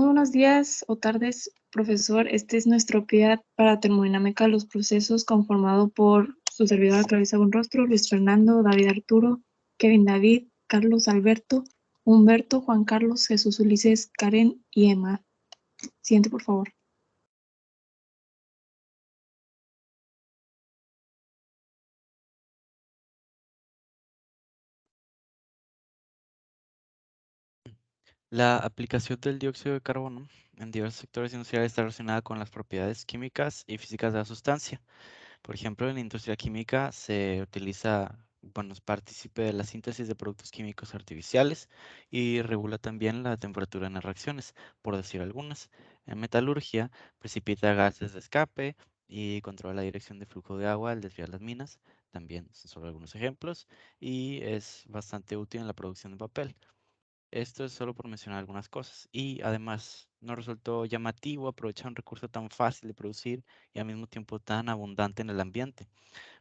Muy buenos días o tardes, profesor. Este es nuestro PIAT para termodinámica de los procesos, conformado por su servidora Clarisa Buenrostro, Luis Fernando, David Arturo, Kevin David, Carlos Alberto, Humberto, Juan Carlos, Jesús Ulises, Karen y Emma. Siguiente, por favor. La aplicación del dióxido de carbono en diversos sectores industriales está relacionada con las propiedades químicas y físicas de la sustancia. Por ejemplo, en la industria química se utiliza, bueno, es partícipe de la síntesis de productos químicos artificiales y regula también la temperatura en las reacciones, por decir algunas. En metalurgia, precipita gases de escape y controla la dirección de flujo de agua al desviar las minas. También son solo algunos ejemplos y es bastante útil en la producción de papel. Esto es solo por mencionar algunas cosas. Y además, nos resultó llamativo aprovechar un recurso tan fácil de producir y al mismo tiempo tan abundante en el ambiente.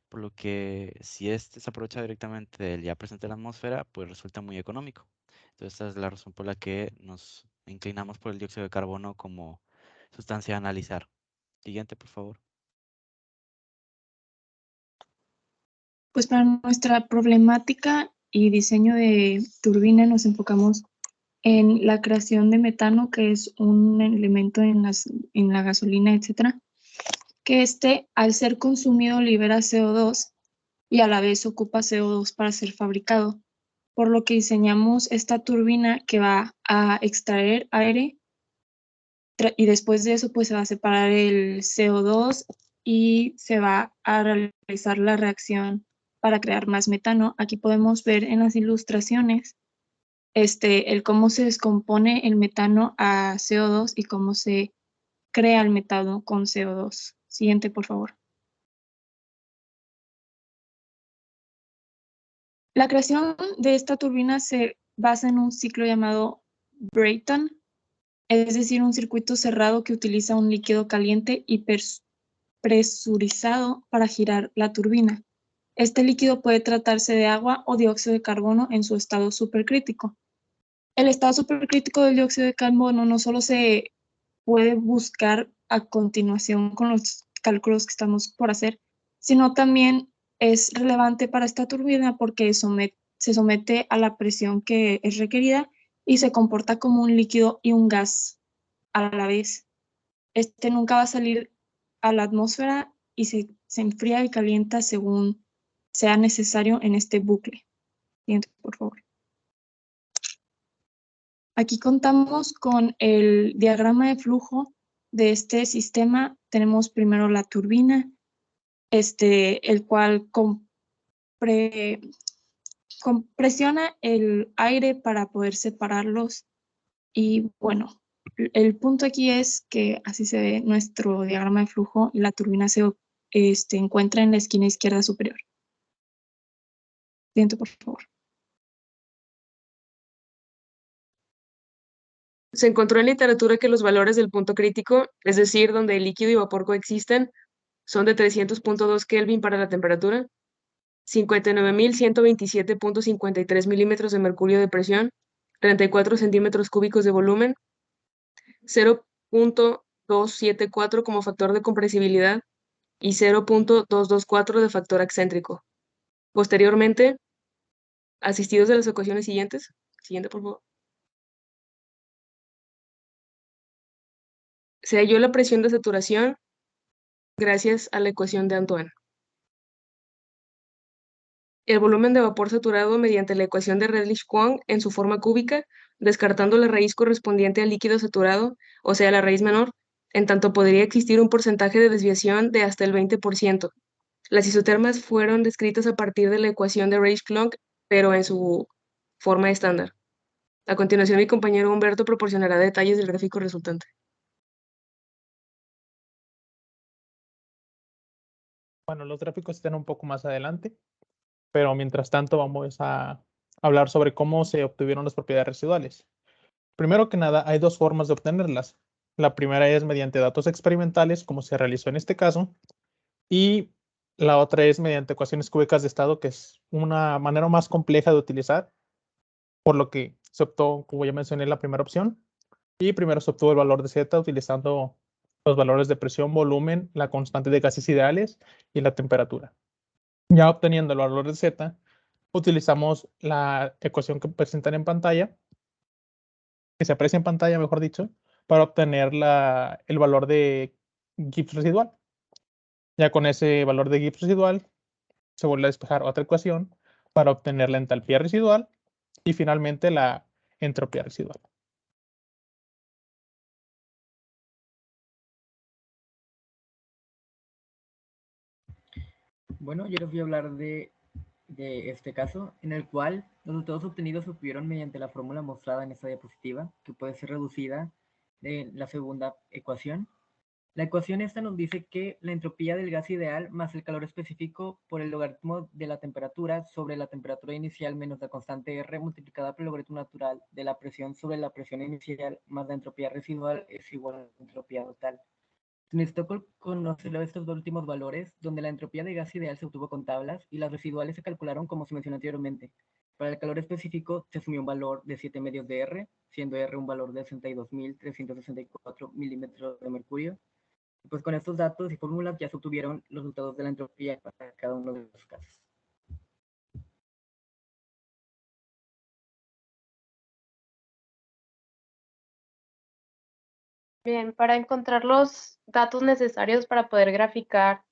Por lo que si este se aprovecha directamente del ya presente en la atmósfera, pues resulta muy económico. Entonces, esta es la razón por la que nos inclinamos por el dióxido de carbono como sustancia a analizar. Siguiente, por favor. Pues para nuestra problemática y diseño de turbina nos enfocamos en la creación de metano, que es un elemento en la gasolina, etcétera, que al ser consumido libera CO2 y a la vez ocupa CO2 para ser fabricado, por lo que diseñamos esta turbina que va a extraer aire y después de eso pues se va a separar el CO2 y se va a realizar la reacción para crear más metano. Aquí podemos ver en las ilustraciones el cómo se descompone el metano a CO2 y cómo se crea el metano con CO2. Siguiente, por favor. La creación de esta turbina se basa en un ciclo llamado Brayton, es decir, un circuito cerrado que utiliza un líquido caliente y presurizado para girar la turbina. Este líquido puede tratarse de agua o dióxido de carbono en su estado supercrítico. El estado supercrítico del dióxido de carbono no solo se puede buscar a continuación con los cálculos que estamos por hacer, sino también es relevante para esta turbina porque se somete a la presión que es requerida y se comporta como un líquido y un gas a la vez. Este nunca va a salir a la atmósfera y se enfría y calienta según sea necesario en este bucle. Siguiente, por favor. Aquí contamos con el diagrama de flujo de este sistema. Tenemos primero la turbina, el cual compresiona el aire para poder separarlos. Y bueno, el punto aquí es que así se ve nuestro diagrama de flujo y la turbina se encuentra en la esquina izquierda superior. Siguiente, por favor. Se encontró en literatura que los valores del punto crítico, es decir, donde el líquido y vapor coexisten, son de 300.2 Kelvin para la temperatura, 59.127.53 milímetros de mercurio de presión, 34 centímetros cúbicos de volumen, 0.274 como factor de compresibilidad y 0.224 de factor excéntrico. Posteriormente, asistidos de las ecuaciones siguientes. Siguiente, por favor. Se halló la presión de saturación gracias a la ecuación de Antoine. El volumen de vapor saturado mediante la ecuación de Redlich-Kwong en su forma cúbica, descartando la raíz correspondiente al líquido saturado, o sea, la raíz menor, en tanto podría existir un porcentaje de desviación de hasta el 20%. Las isotermas fueron descritas a partir de la ecuación de Redlich-Kwong, pero en su forma estándar. A continuación, mi compañero Humberto proporcionará detalles del gráfico resultante. Bueno, los gráficos están un poco más adelante, pero mientras tanto vamos a hablar sobre cómo se obtuvieron las propiedades residuales. Primero que nada, hay dos formas de obtenerlas. La primera es mediante datos experimentales, como se realizó en este caso, y la otra es mediante ecuaciones cúbicas de estado, que es una manera más compleja de utilizar, por lo que se optó, como ya mencioné, la primera opción. Y primero se obtuvo el valor de Z utilizando los valores de presión, volumen, la constante de gases ideales y la temperatura. Ya obteniendo el valor de Z, utilizamos la ecuación que presentan en pantalla, que se aprecia en pantalla, mejor dicho, para obtener el valor de Gibbs residual. Ya con ese valor de Gibbs residual, se vuelve a despejar otra ecuación para obtener la entalpía residual y finalmente la entropía residual. Bueno, yo les voy a hablar de este caso, en el cual los resultados obtenidos se obtuvieron mediante la fórmula mostrada en esta diapositiva, que puede ser reducida en la segunda ecuación. La ecuación esta nos dice que la entropía del gas ideal más el calor específico por el logaritmo de la temperatura sobre la temperatura inicial menos la constante R multiplicada por el logaritmo natural de la presión sobre la presión inicial más la entropía residual es igual a la entropía total. Se necesitó conocer estos dos últimos valores, donde la entropía de gas ideal se obtuvo con tablas y las residuales se calcularon como se mencionó anteriormente. Para el calor específico se asumió un valor de 7 medios de R, siendo R un valor de 62.364 milímetros de mercurio. Y pues con estos datos y fórmulas ya se obtuvieron los resultados de la entropía para cada uno de los casos. Bien, para encontrar los datos necesarios para poder graficar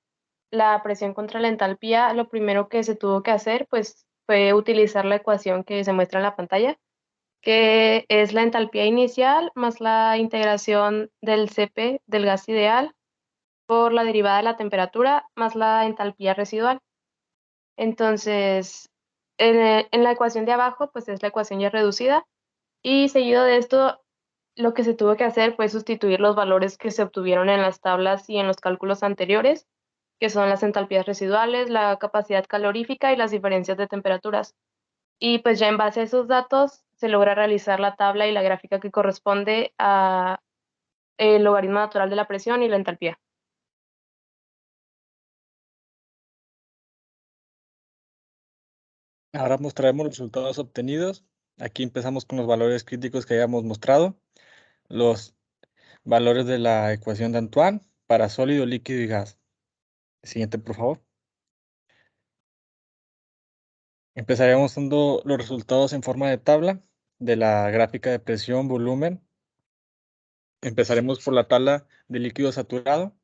la presión contra la entalpía, lo primero que se tuvo que hacer, pues, fue utilizar la ecuación que se muestra en la pantalla, que es la entalpía inicial más la integración del Cp del gas ideal por la derivada de la temperatura más la entalpía residual. Entonces, en la ecuación de abajo, pues es la ecuación ya reducida, y seguido de esto, lo que se tuvo que hacer fue sustituir los valores que se obtuvieron en las tablas y en los cálculos anteriores, que son las entalpías residuales, la capacidad calorífica y las diferencias de temperaturas. Y pues ya en base a esos datos se logra realizar la tabla y la gráfica que corresponde a el logaritmo natural de la presión y la entalpía. Ahora mostraremos los resultados obtenidos. Aquí empezamos con los valores críticos que habíamos mostrado. Los valores de la ecuación de Antoine para sólido, líquido y gas. Siguiente, por favor. Empezaremos dando los resultados en forma de tabla de la gráfica de presión, volumen. Empezaremos por la tabla de líquido saturado.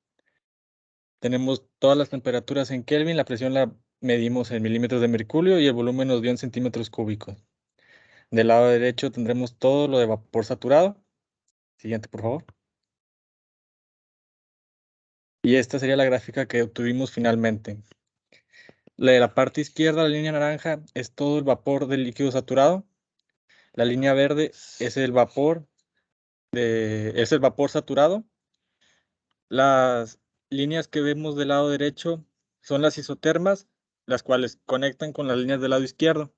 Tenemos todas las temperaturas en Kelvin, la presión la medimos en milímetros de mercurio y el volumen nos dio en centímetros cúbicos. Del lado derecho tendremos todo lo de vapor saturado. Siguiente, por favor. Y esta sería la gráfica que obtuvimos finalmente. La de la parte izquierda, la línea naranja, es todo el vapor del líquido saturado. La línea verde es el vapor saturado. Las líneas que vemos del lado derecho son las isotermas, las cuales conectan con las líneas del lado izquierdo.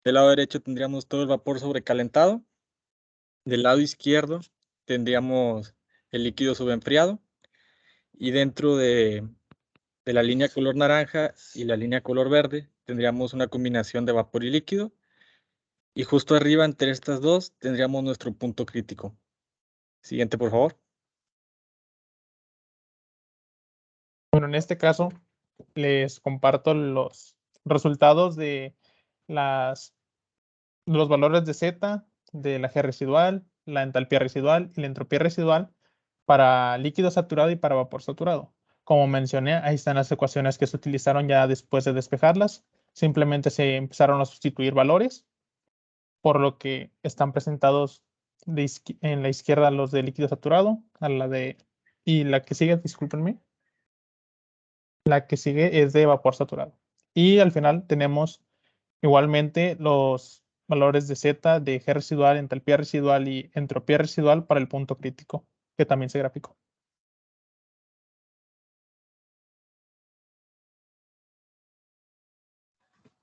Del lado derecho tendríamos todo el vapor sobrecalentado. Del lado izquierdo tendríamos el líquido subenfriado. Y dentro de la línea color naranja y la línea color verde tendríamos una combinación de vapor y líquido. Y justo arriba entre estas dos tendríamos nuestro punto crítico. Siguiente, por favor. Bueno, en este caso les comparto los resultados de los valores de Z, de la G residual, la entalpía residual y la entropía residual para líquido saturado y para vapor saturado. Como mencioné, ahí están las ecuaciones que se utilizaron ya después de despejarlas. Simplemente se empezaron a sustituir valores, por lo que están presentados en la izquierda los de líquido saturado, y la que sigue, discúlpenme, la que sigue es de vapor saturado. Y al final tenemos igualmente los valores de Z, de G residual, entalpía residual y entropía residual para el punto crítico, que también se graficó.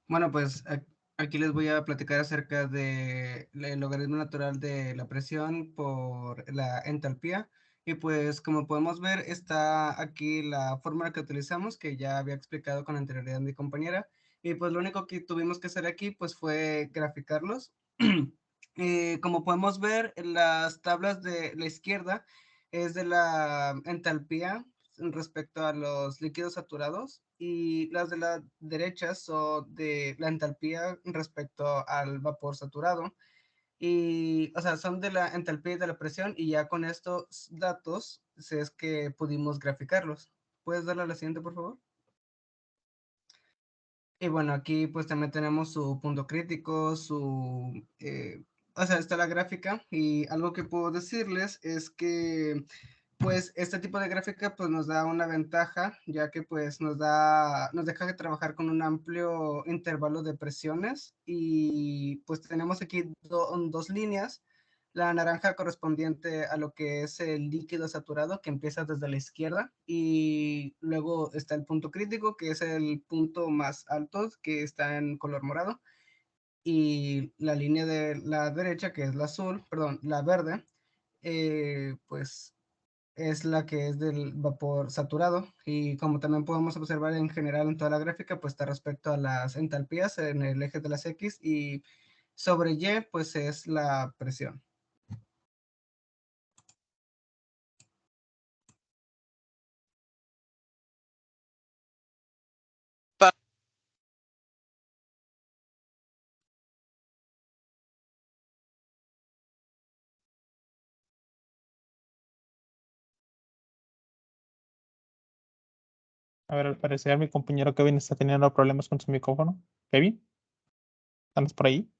Bueno, pues aquí les voy a platicar acerca del logaritmo natural de la presión por la entalpía. Y pues como podemos ver, está aquí la fórmula que utilizamos, que ya había explicado con anterioridad mi compañera. Y pues lo único que tuvimos que hacer aquí pues fue graficarlos. Como podemos ver, las tablas de la izquierda es de la entalpía respecto a los líquidos saturados y las de la derecha son de la entalpía respecto al vapor saturado. Y, o sea, son de la entalpía y de la presión y ya con estos datos es que pudimos graficarlos. ¿Puedes darle a la siguiente, por favor? Y bueno, aquí pues también tenemos su punto crítico, o sea, está la gráfica y algo que puedo decirles es que pues este tipo de gráfica pues nos da una ventaja, ya que pues nos deja de trabajar con un amplio intervalo de presiones y pues tenemos aquí dos líneas, la naranja correspondiente a lo que es el líquido saturado que empieza desde la izquierda y luego está el punto crítico que es el punto más alto que está en color morado y la línea de la derecha que es la azul, perdón, la verde, pues es la que es del vapor saturado y como también podemos observar en general en toda la gráfica, pues está respecto a las entalpías en el eje de las X y sobre Y pues es la presión. A ver, al parecer mi compañero Kevin está teniendo problemas con su micrófono. Kevin, ¿estás por ahí?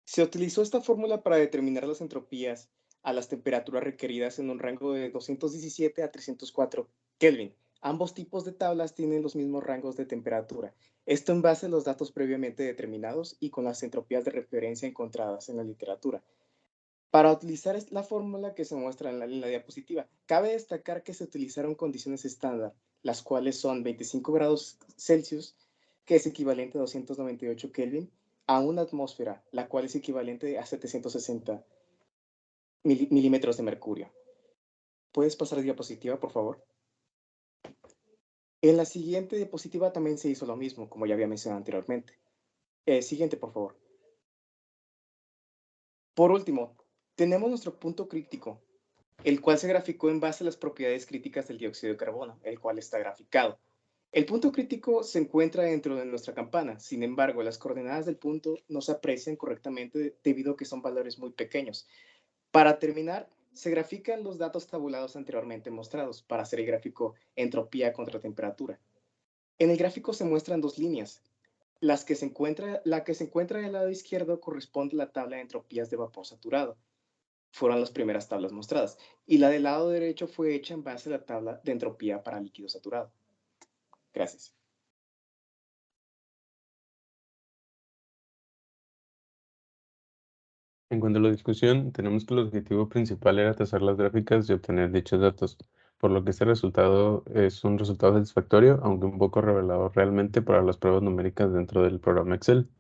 Se utilizó esta fórmula para determinar las entropías a las temperaturas requeridas en un rango de 217 a 304 Kelvin. Ambos tipos de tablas tienen los mismos rangos de temperatura. Esto en base a los datos previamente determinados y con las entropías de referencia encontradas en la literatura. Para utilizar la fórmula que se muestra en la diapositiva, cabe destacar que se utilizaron condiciones estándar, las cuales son 25 grados Celsius, que es equivalente a 298 Kelvin, a una atmósfera, la cual es equivalente a 760 milímetros de mercurio. ¿Puedes pasar a diapositiva, por favor? En la siguiente diapositiva también se hizo lo mismo, como ya había mencionado anteriormente. Siguiente, por favor. Por último, tenemos nuestro punto crítico, el cual se graficó en base a las propiedades críticas del dióxido de carbono, el cual está graficado. El punto crítico se encuentra dentro de nuestra campana, sin embargo, las coordenadas del punto no se aprecian correctamente debido a que son valores muy pequeños. Para terminar, se grafican los datos tabulados anteriormente mostrados para hacer el gráfico entropía contra temperatura. En el gráfico se muestran dos líneas. La que se encuentra del lado izquierdo corresponde a la tabla de entropías de vapor saturado. Fueron las primeras tablas mostradas. Y la del lado derecho fue hecha en base a la tabla de entropía para líquido saturado. Gracias. En cuanto a la discusión, tenemos que el objetivo principal era trazar las gráficas y obtener dichos datos, por lo que este resultado es un resultado satisfactorio, aunque un poco revelador realmente para las pruebas numéricas dentro del programa Excel.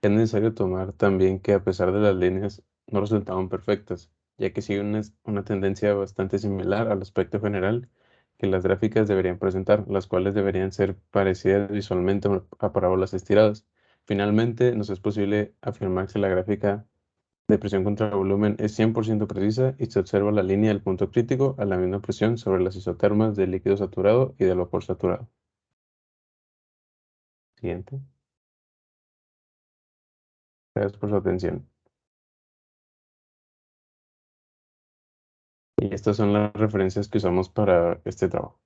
Es necesario tomar también que a pesar de las líneas no resultaban perfectas, ya que sigue una tendencia bastante similar al aspecto general que las gráficas deberían presentar, las cuales deberían ser parecidas visualmente a parábolas estiradas. Finalmente, nos es posible afirmar que la gráfica de presión contra volumen es 100% precisa y se observa la línea del punto crítico a la misma presión sobre las isotermas del líquido saturado y del vapor saturado. Siguiente. Gracias por su atención. Y estas son las referencias que usamos para este trabajo.